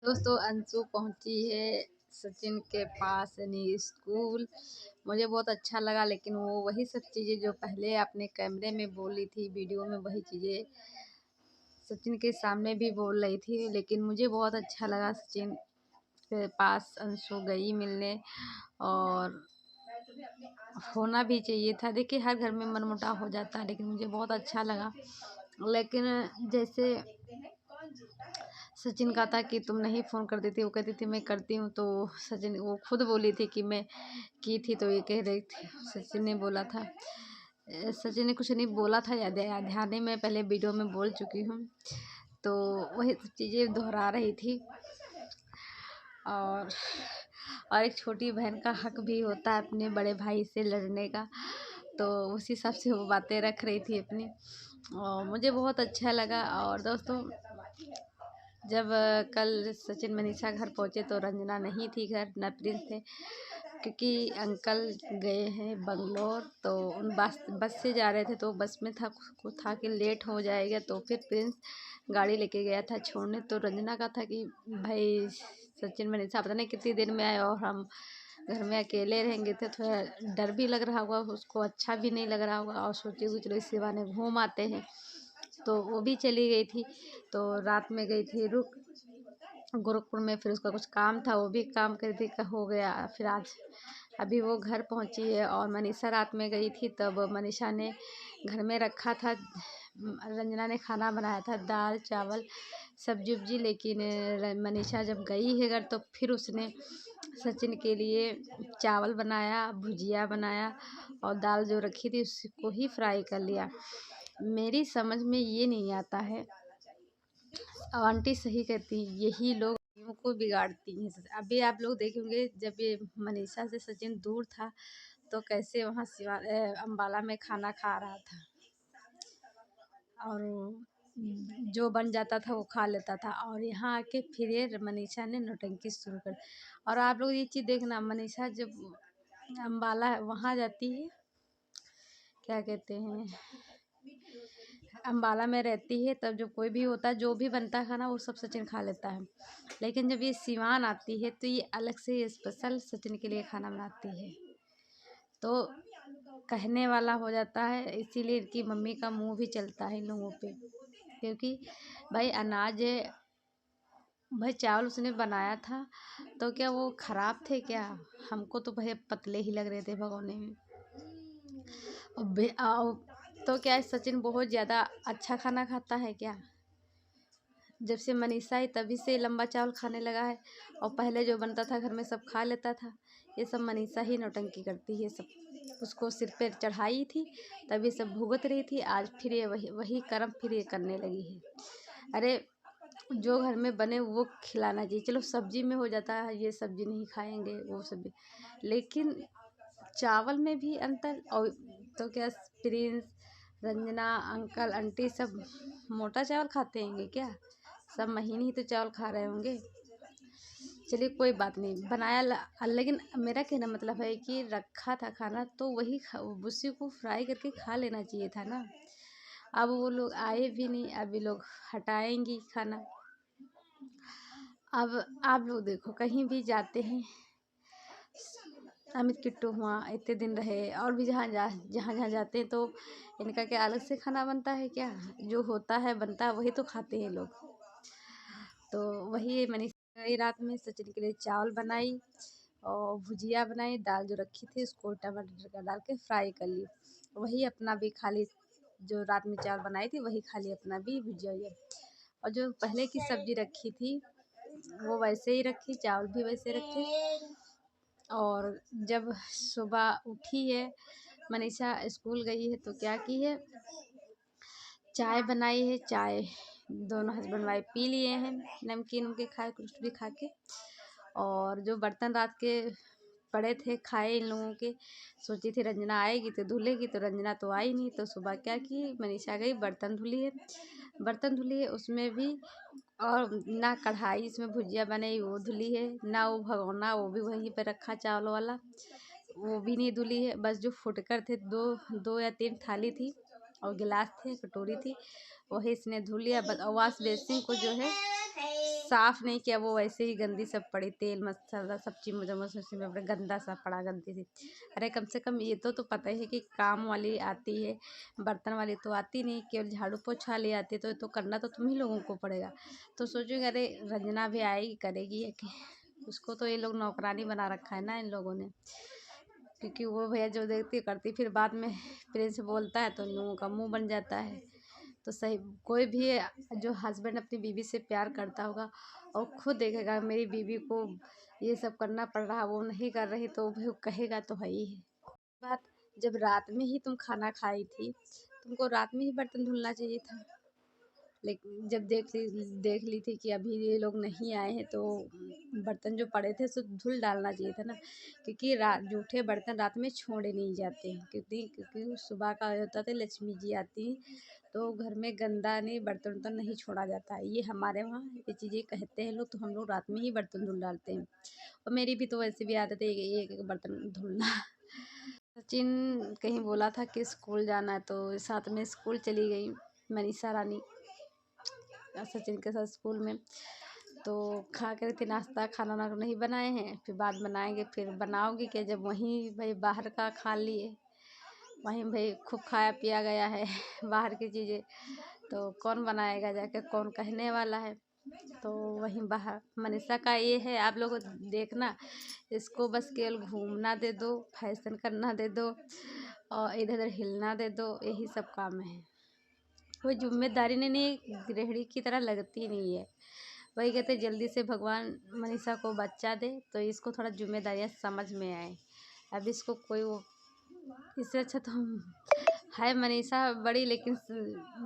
दोस्तों अंशु पहुंची है सचिन के पास यानी स्कूल। मुझे बहुत अच्छा लगा, लेकिन वो वही सब चीज़ें जो पहले अपने कैमरे में बोली थी, वीडियो में वही चीज़ें सचिन के सामने भी बोल रही थी। लेकिन मुझे बहुत अच्छा लगा, सचिन के पास अंशु गई मिलने, और होना भी चाहिए था। देखिए हर घर में मनमुटाव हो जाता है, लेकिन मुझे बहुत अच्छा लगा। लेकिन जैसे सचिन का था कि तुम नहीं फ़ोन कर देती, वो कहती थी मैं करती हूँ, तो सचिन वो खुद बोली थी कि मैं की थी, तो ये कह रही थी सचिन ने बोला था। सचिन ने कुछ नहीं बोला था, याद ध्यान नहीं, मैं पहले वीडियो में बोल चुकी हूँ, तो वही सब चीज़ें दोहरा रही थी। और एक छोटी बहन का हक भी होता है अपने बड़े भाई से लड़ने का, तो उसी हिसाब से वो बातें रख रही थी अपनी, और मुझे बहुत अच्छा लगा। और दोस्तों जब कल सचिन मनीषा घर पहुँचे तो रंजना नहीं थी घर, न प्रिंस थे, क्योंकि अंकल गए हैं बंगलोर। तो उन बस से जा रहे थे, तो बस में था कि लेट हो जाएगा, तो फिर प्रिंस गाड़ी लेके गया था छोड़ने। तो रंजना का था कि भाई सचिन मनीषा पता नहीं कितनी देर में आए, और हम घर में अकेले रहेंगे, तो थोड़ा डर भी लग रहा होगा उसको, अच्छा भी नहीं लग रहा होगा, और सोचे कि चलो इस बहाने घूम आते हैं। तो वो भी चली गई थी, तो रात में गई थी गोरखपुर में, फिर उसका कुछ काम था, वो भी काम कर दी हो गया। फिर आज अभी वो घर पहुंची है। और मनीषा रात में गई थी, तब मनीषा ने घर में रखा था, रंजना ने खाना बनाया था, दाल चावल सब्जी उब्जी। लेकिन मनीषा जब गई है घर, तो फिर उसने सचिन के लिए चावल बनाया, भुजिया बनाया, और दाल जो रखी थी उसको ही फ्राई कर लिया। मेरी समझ में ये नहीं आता है, आंटी सही कहती, यही लोग को बिगाड़ती हैं। अभी आप लोग देखेंगे, जब ये मनीषा से सचिन दूर था, तो कैसे वहाँ अम्बाला में खाना खा रहा था, और जो बन जाता था वो खा लेता था, और यहाँ आके फिर ये मनीषा ने नौटंकी शुरू कर। और आप लोग ये चीज़ देखना, मनीषा जब अम्बाला वहाँ जाती है, क्या कहते हैं, अम्बाला में रहती है, तब जो कोई भी होता है, जो भी बनता है खाना, वो सब सचिन खा लेता है। लेकिन जब ये सिवान आती है, तो ये अलग से स्पेशल सचिन के लिए खाना बनाती है, तो कहने वाला हो जाता है। इसीलिए इनकी मम्मी का मुंह भी चलता है इन लोगों पे, क्योंकि भाई अनाज भाई चावल उसने बनाया था, तो क्या वो खराब थे क्या? हमको तो भाई पतले ही लग रहे थे भगोने में। तो क्या सचिन बहुत ज़्यादा अच्छा खाना खाता है क्या? जब से मनीषा आई तभी से लंबा चावल खाने लगा है, और पहले जो बनता था घर में सब खा लेता था। ये सब मनीषा ही नौटंकी करती है, सब उसको सिर पे चढ़ाई थी, तभी सब भुगत रही थी। आज फिर ये वही कर्म फिर ये करने लगी है। अरे जो घर में बने वो खिलाना चाहिए, चलो सब्जी में हो जाता है, ये सब्जी नहीं खाएंगे वो सब्जी, लेकिन चावल में भी अंतर। और तो क्या प्रिंस, रंजना, अंकल आंटी सब मोटा चावल खाते होंगे क्या? सब महीने ही तो चावल खा रहे होंगे। चलिए कोई बात नहीं, लेकिन मेरा कहना मतलब है कि रखा था खाना, तो वही उसी को फ्राई करके खा लेना चाहिए था ना। अब वो लोग आए भी नहीं, अभी लोग हटाएंगी खाना। अब आप लोग देखो, कहीं भी जाते हैं, अमित किट्टू हुआ इतने दिन रहे, और भी जहाँ जहाँ जाते हैं, तो इनका क्या अलग से खाना बनता है क्या? जो होता है बनता है वही तो खाते हैं लोग। तो वही मनीषा गई रात में सचिन के लिए चावल बनाई, और भुजिया बनाई, दाल जो रखी थी उसको टमाटर का डाल के फ्राई कर ली, वही अपना भी खा ली। जो रात में चावल बनाई थी वही खा ली, अपना भी भुजिया। और जो पहले की सब्जी रखी थी वो वैसे ही रखी, चावल भी वैसे रखे। और जब सुबह उठी है मनीषा, स्कूल गई है, तो क्या की है, चाय बनाई है। चाय दोनों हस्बैंड वाइफ पी लिए हैं, नमकीन उनके खाए, कुछ भी खा के। और जो बर्तन रात के पड़े थे खाए इन लोगों के, सोची थी रंजना आएगी तो धुलेगी, तो रंजना तो आई नहीं, तो सुबह क्या की, मनीषा गई बर्तन धुली है उसमें भी। और ना कढ़ाई इसमें भुजिया बनाई वो धुली है, ना वो भगोना वो भी वहीं पे रखा चावल वाला, वो भी नहीं धुली है। बस जो फुटकर थे, दो या तीन थाली थी, और गिलास थे, कटोरी थी, वही इसने धुल लिया। बस वॉश बेसिन को जो है साफ नहीं किया, वो वैसे ही गंदी सब पड़ी, तेल मसाला सब चीज उसी में गंदा सा पड़ा, गंदी थी। अरे कम से कम ये तो पता ही है कि काम वाली आती है, बर्तन वाली तो आती नहीं, केवल झाड़ू पोछा ले आती है, तो करना तो तुम ही लोगों को पड़ेगा। तो सोचोगे अरे रंजना भी आएगी करेगी है कि उसको तो ये लोग नौकरानी बना रखा है ना इन लोगों ने, क्योंकि वो भैया जो देखती करती, फिर बाद में प्रिंस बोलता है तो इन लोगों का मुंह बन जाता है। तो सही, कोई भी जो हस्बैंड अपनी बीवी से प्यार करता होगा और खुद देखेगा मेरी बीवी को ये सब करना पड़ रहा, वो नहीं कर रही, तो वो कहेगा तो है ही है। बात, जब रात में ही तुम खाना खाई थी, तुमको रात में ही बर्तन धुलना चाहिए था। लेकिन जब देख ली थी कि अभी ये लोग नहीं आए हैं, तो बर्तन जो पड़े थे सो धुल डालना चाहिए था ना, क्योंकि जूठे बर्तन रात में छोड़े नहीं जाते हैं, क्योंकि सुबह का होता था लक्ष्मी जी आती तो घर में गंदा नहीं बर्तन वर्तन नहीं छोड़ा जाता है। ये हमारे वहाँ ये चीज़ें कहते हैं लोग, तो हम लोग रात में ही बर्तन धुल डालते हैं। और मेरी भी तो वैसे भी आदत है एक एक बर्तन धुलना। सचिन कहीं बोला था कि स्कूल जाना है, तो साथ में स्कूल चली गई मनीषा रानी सचिन के साथ स्कूल में। तो खा कर के नाश्ता खाना ना नहीं बनाए हैं, फिर बाद बनाएंगे, फिर बनाओगी कि जब वहीं भाई बाहर का खा लिए, वहीं भाई खूब खाया पिया गया है बाहर की चीज़ें, तो कौन बनाएगा जाके, कौन कहने वाला है। तो वहीं बाहर मनीषा का ये है, आप लोग देखना, इसको बस केवल घूमना दे दो, फैशन करना दे दो और इधर उधर हिलना दे दो, यही सब काम है। कोई जिम्मेदारी नहीं, गृहिणी की तरह लगती नहीं है। वही कहते जल्दी से भगवान मनीषा को बच्चा दे, तो इसको थोड़ा जिम्मेदारियाँ समझ में आए। अब इसको कोई वो, इससे अच्छा तो हम है मनीषा बड़ी, लेकिन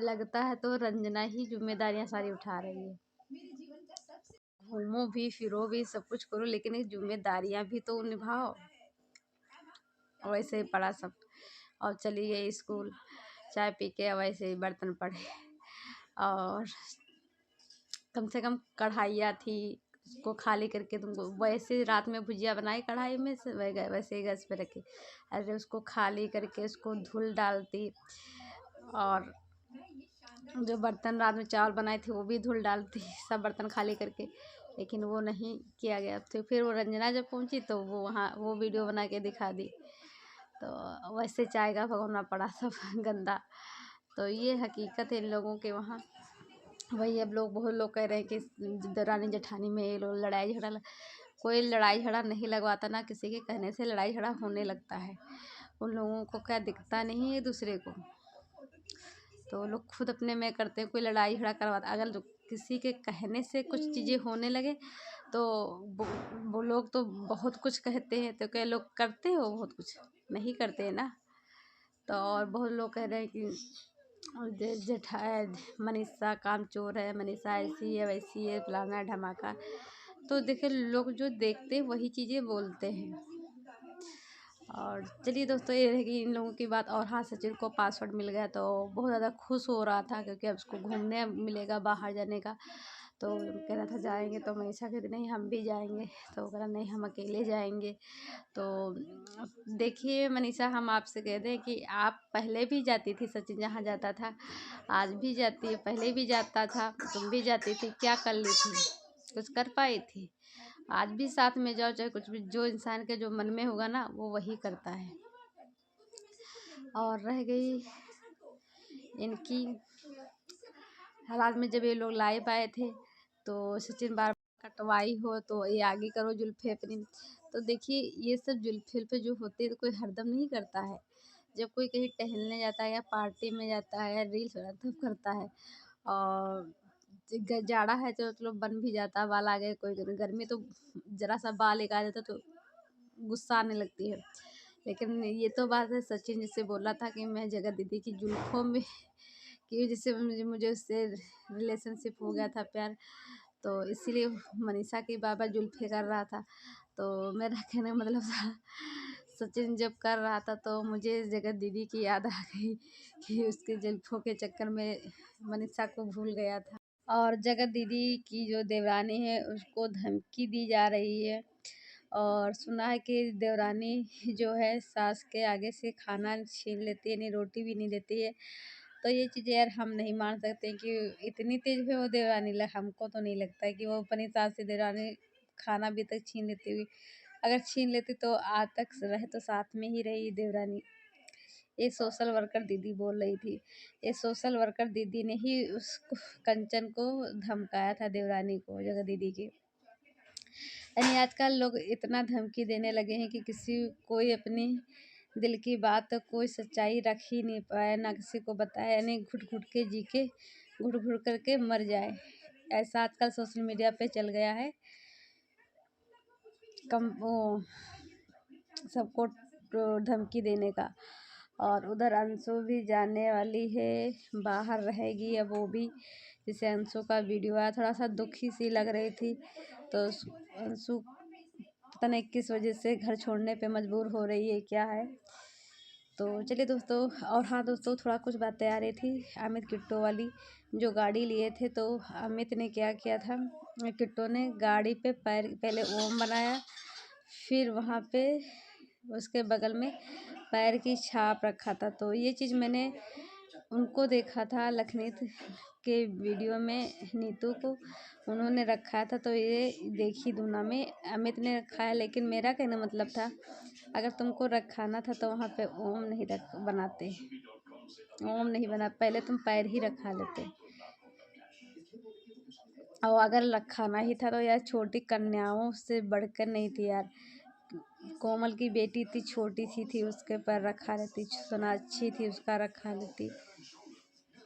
लगता है तो रंजना ही जिम्मेदारियाँ सारी उठा रही है। घूमो भी फिरो भी सब कुछ करो, लेकिन एक जिम्मेदारियाँ भी तो निभाओ। वैसे ही पड़ा सब, और चली गई स्कूल, चाय पी के वैसे ही बर्तन पड़े। और कम से कम कढ़ाइयाँ थी, उसको खाली करके तुमको वैसे रात में भुजिया बनाई कढ़ाई में से वैसे ही गैस पे रखी, अरे उसको खाली करके उसको धुल डालती, और जो बर्तन रात में चावल बनाए थे वो भी धुल डालती, सब बर्तन खाली करके। लेकिन वो नहीं किया गया। तो फिर वो रंजना जब पहुंची तो वो वहाँ वो वीडियो बना के दिखा दी, तो वैसे चाय का भगोना पड़ा सब गंदा। तो ये हकीकत है इन लोगों के वहाँ। वही अब लोग बहुत लोग कह रहे हैं कि दरानी जेठानी में ये लोग लड़ाई झगड़ा कोई लड़ाई झगड़ा नहीं लगवाता, ना किसी के कहने से लड़ाई झगड़ा होने लगता है। उन लोगों को क्या दिखता नहीं है दूसरे को, तो लोग खुद अपने में करते हैं। कोई लड़ाई झगड़ा करवाता, अगर किसी के कहने से कुछ चीज़ें होने लगे तो वो लोग तो बहुत कुछ कहते हैं, तो क्या लोग करते हैं, वो बहुत कुछ नहीं करते हैं ना। तो और बहुत लोग कह रहे हैं कि जेठा मनीषा कामचोर है, मनीषा ऐसी है वैसी है, फलाना धमाका। तो देखिए लोग जो देखते हैं वही चीज़ें बोलते हैं। और चलिए दोस्तों, ये रहेगी इन लोगों की बात। और हाँ, सचिन को पासवर्ड मिल गया तो बहुत ज़्यादा खुश हो रहा था, क्योंकि अब उसको घूमने मिलेगा बाहर जाने का। तो कह रहा था जाएंगे, तो मनीषा कहती नहीं हम भी जाएंगे, तो कह रहा नहीं हम अकेले जाएंगे। तो देखिए मनीषा, हम आपसे कह दें कि आप पहले भी जाती थी, सचिन जहाँ जाता था आज भी जाती है, पहले भी जाता था, तुम भी जाती थी, क्या कर ली थी, कुछ कर पाई थी? आज भी साथ में जाओ, चाहे कुछ भी, जो इंसान के जो मन में होगा ना वो वही करता है। और रह गई इनकी हालात में, जब ये लोग लाइव आए थे तो सचिन बार कटवाई हो तो ये आगे करो जुल्फे अपनी। तो देखिए ये सब जुल्फे पे जो होते हैं तो कोई हरदम नहीं करता है। जब कोई कहीं टहलने जाता है या पार्टी में जाता है या रील्स तब करता है। और जाड़ा है तो चलो बन भी जाता है, बाल आ गए, कोई गर्मी तो जरा सा बाल एक आ जाता तो गुस्सा आने लगती है। लेकिन ये तो बात है, सचिन जिससे बोला था कि मैं जगत दीदी की जुल्फों में कि जिससे मुझे उससे रिलेशनशिप हो गया था, प्यार, तो इसीलिए मनीषा की बाबा जुल्फे कर रहा था। तो मेरा कहने का मतलब था, सचिन जब कर रहा था तो मुझे जगत दीदी की याद आ गई कि उसके जुल्फों के चक्कर में मनीषा को भूल गया था। और जगत दीदी की जो देवरानी है उसको धमकी दी जा रही है, और सुना है कि देवरानी जो है सास के आगे से खाना छीन लेती है, नहीं रोटी भी नहीं देती है। तो ये चीज़ें यार हम नहीं मान सकते कि इतनी तेज़ है वो देवरानी। हमको तो नहीं लगता है कि वो अपनी सास से देवरानी खाना भी तक छीन लेती हुई। अगर छीन लेती तो आज तक रहे तो साथ में ही रही देवरानी। ये सोशल वर्कर दीदी बोल रही थी। ये सोशल वर्कर दीदी ने ही उसको कंचन को धमकाया था, देवरानी को, जगह दीदी की। यानी आजकल लोग इतना धमकी देने लगे हैं कि कोई अपनी दिल की बात, कोई सच्चाई रख ही नहीं पाए, ना किसी को बताए, यानी घुट घुट के जी के, घुट घुट करके मर जाए। ऐसा आजकल सोशल मीडिया पे चल गया है। कम वो सबको धमकी देने का। और उधर अंशु भी जाने वाली है, बाहर रहेगी अब वो भी। जैसे अंशु का वीडियो आया, थोड़ा सा दुखी सी लग रही थी। तो अंशु पता नहीं किस वजह से घर छोड़ने पे मजबूर हो रही है, क्या है। तो चलिए दोस्तों, और हाँ दोस्तों, थोड़ा कुछ बातें आ रही थी अमित किट्टो वाली। जो गाड़ी लिए थे तो अमित ने क्या किया था, किट्टो ने गाड़ी पे पैर पहले ओम बनाया, फिर वहाँ पे उसके बगल में पैर की छाप रखा था। तो ये चीज़ मैंने उनको देखा था, लखनीत के वीडियो में नीतू को उन्होंने रखा था। तो ये देखी दूना में अमित ने रखा है। लेकिन मेरा कहना मतलब था, अगर तुमको रखाना था तो वहाँ पे ओम नहीं बनाते, ओम नहीं बना, पहले तुम पैर ही रखा लेते। और अगर रखाना ही था तो यार छोटी कन्याओं से बढ़कर नहीं थी यार। कोमल की बेटी इतनी छोटी सी थी, उसके पैर रखा लेती। सोनाक्षी थी, उसका रखा लेती।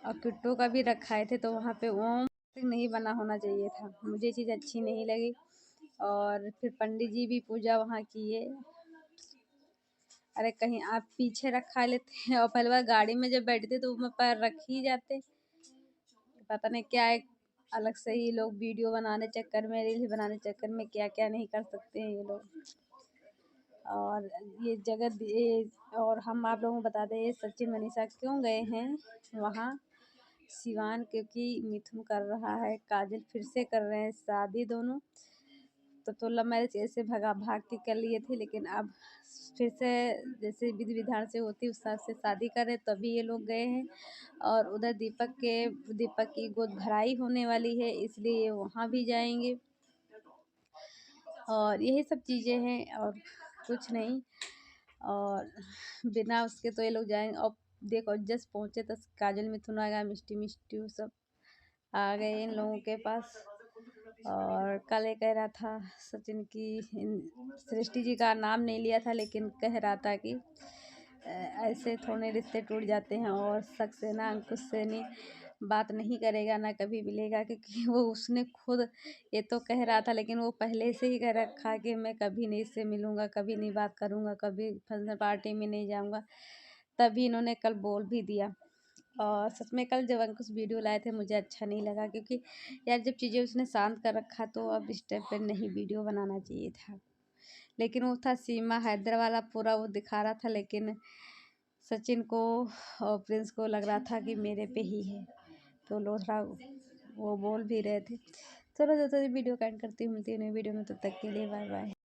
और किट्टू का भी रखाए थे तो वहाँ पे ओम नहीं बना होना चाहिए था। मुझे चीज़ अच्छी नहीं लगी। और फिर पंडित जी भी पूजा वहाँ किए। अरे कहीं आप पीछे रखा लेते हैं, और पहले बार गाड़ी में जब बैठते तो उसमें पैर रख ही जाते। पता नहीं क्या है, अलग से ही लोग वीडियो बनाने चक्कर में, रील बनाने चक्कर में क्या क्या नहीं कर सकते हैं ये लोग। और ये और हम आप लोगों को बता दें, ये सचिन मनीषा क्यों गए हैं वहाँ सिवान, क्योंकि मिथुन कर रहा है, काजल फिर से कर रहे हैं शादी दोनों। तो लव मैरिज ऐसे भाग के कर लिए थे, लेकिन अब फिर से जैसे विधि विधान से होती उस हिसाब से शादी करे, तभी ये लोग गए हैं। और उधर दीपक की गोद भराई होने वाली है, इसलिए वहाँ भी जाएंगे। और यही सब चीज़ें हैं और कुछ नहीं। और बिना उसके तो ये लोग जाएंगे। और देखो जस्ट पहुँचे तो काजल मिथुन आ गया, मिष्टी मिष्टी सब आ गए इन लोगों के पास। और कल ये कह रहा था सचिन की सृष्टि जी का नाम नहीं लिया था, लेकिन कह रहा था कि ऐसे थोड़े रिश्ते टूट जाते हैं। और शक से ना, अंकुश से नहीं बात नहीं करेगा, ना कभी मिलेगा, क्योंकि वो उसने खुद ये तो कह रहा था, लेकिन वो पहले से ही कह रखा कि मैं कभी नहीं इससे मिलूँगा, कभी नहीं बात करूँगा, कभी फंक्शन पार्टी में नहीं जाऊँगा। तभी इन्होंने कल बोल भी दिया। और सच में कल जब अंकुश वीडियो लाए थे मुझे अच्छा नहीं लगा, क्योंकि यार जब चीज़ें उसने शांत कर रखा तो अब इस टाइप पर नहीं वीडियो बनाना चाहिए था। लेकिन वो था सीमा हैदर वाला, पूरा वो दिखा रहा था। लेकिन सचिन को और प्रिंस को लग रहा था कि मेरे पे ही है, तो लोग थोड़ा वो बोल भी रहे थे। चलो दोस्तों वीडियो का एंड करती हूँ, मिलती हूँ नई वीडियो में, तब तक के लिए बाय बाय।